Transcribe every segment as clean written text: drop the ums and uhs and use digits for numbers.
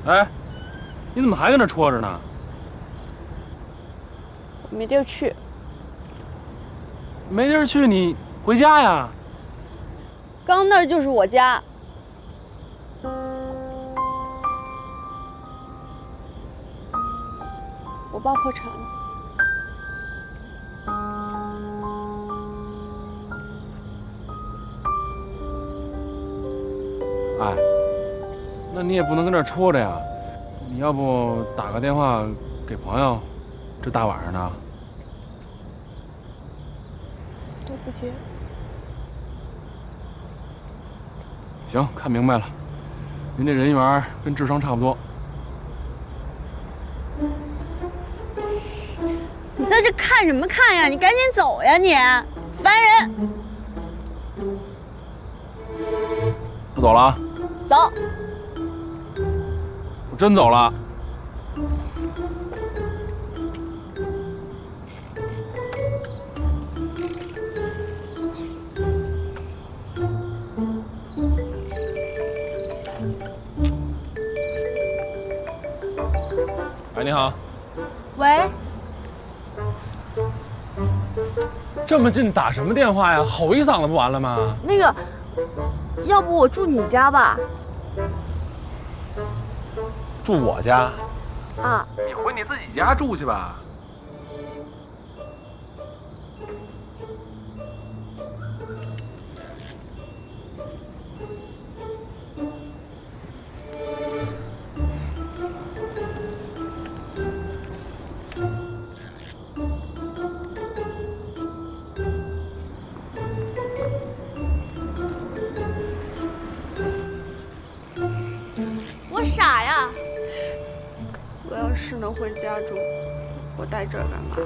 哎，你怎么还搁那戳着呢？我没地儿去。没地儿去，你回家呀？刚那儿就是我家。我爸破产了。哎，那你也不能跟这儿戳着呀。你要不打个电话给朋友？这大晚上的。都不接。行，看明白了，您这人缘跟智商差不多。你在这看什么看呀？你赶紧走呀你！烦人！不走了啊？走。我真走了。喂，你好。喂。这么近打什么电话呀？吼一嗓子不完了吗？那个，要不我住你家吧？住我家？啊。你回你自己家住去吧。我傻呀！我要是能回家住，我待这儿干嘛呀？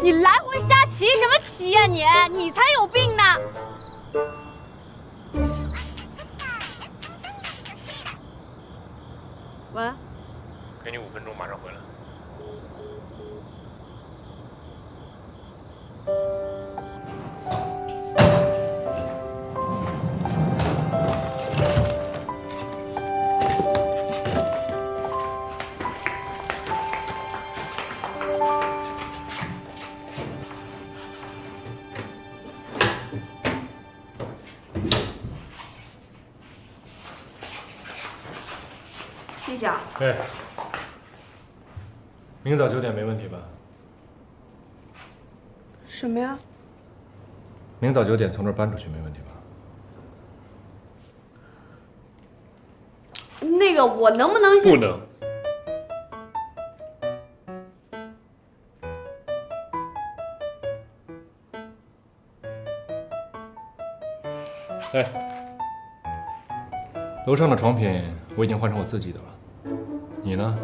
你来回瞎骑什么骑呀你？你才有病呢！喂。给你5分钟，马上回来。谢谢啊。对，明早9点没问题吧？什么呀？明早9点从这儿搬出去没问题吧？那个，我能不能先？不能。哎，楼上的床品我已经换成我自己的了，你呢？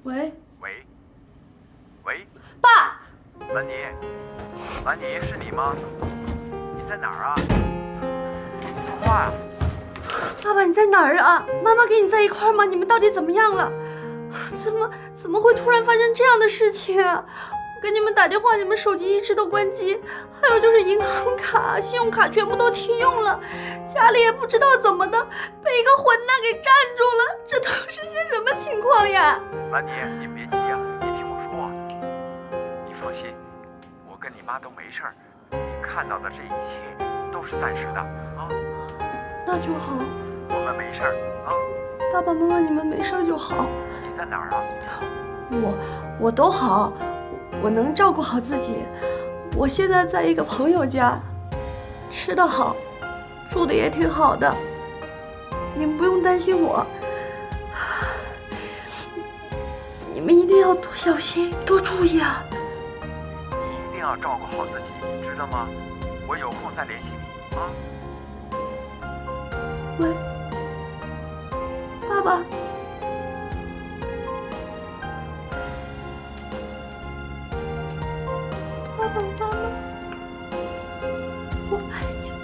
喂。喂，喂，爸。兰妮，兰妮，是你吗？你在哪儿啊？说话呀！爸爸，你在哪儿啊？妈妈跟你在一块儿吗？你们到底怎么样了？怎么会突然发生这样的事情啊？给你们打电话，你们手机一直都关机，还有就是银行卡、信用卡全部都停用了，家里也不知道怎么的，被一个混蛋给占住了，这都是些什么情况呀？兰妮，你别急呀，你听我说啊，你放心，我跟你妈都没事儿，你看到的这一切都是暂时的啊。那就好，我们没事儿啊。爸爸妈妈你们没事就好。你在哪儿啊？我都好，我能照顾好自己。我现在在一个朋友家，吃得好，住的也挺好的，你们不用担心我。你们一定要多小心，多注意啊！你一定要照顾好自己，知道吗？我有空再联系你啊。喂，爸爸。爸爸妈妈，我爱你们。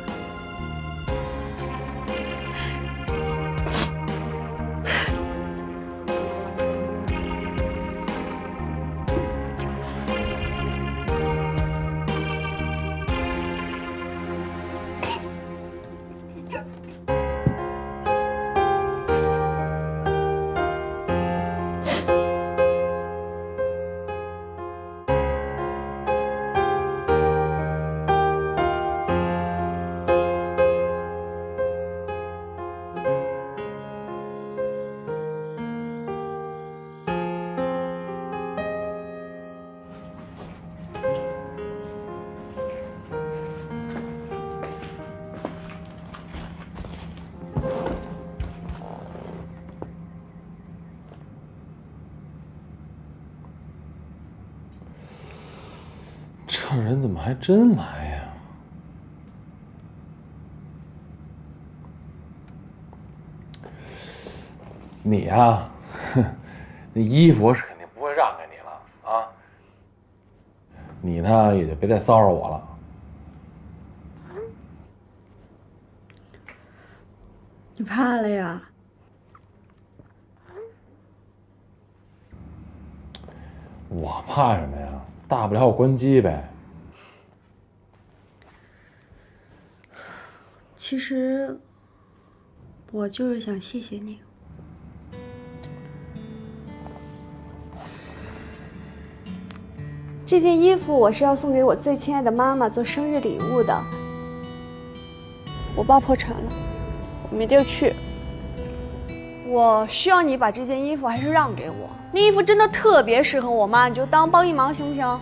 这人怎么还真来呀？你呀，哼，那衣服我是肯定不会让给你了啊。你呢，也就别再骚扰我了。你怕了呀？我怕什么呀？大不了我关机呗。其实，我就是想谢谢你。这件衣服我是要送给我最亲爱的妈妈做生日礼物的。我爸破产了，我没地儿去。我需要你把这件衣服还是让给我，那衣服真的特别适合我妈，你就当帮一忙行不行？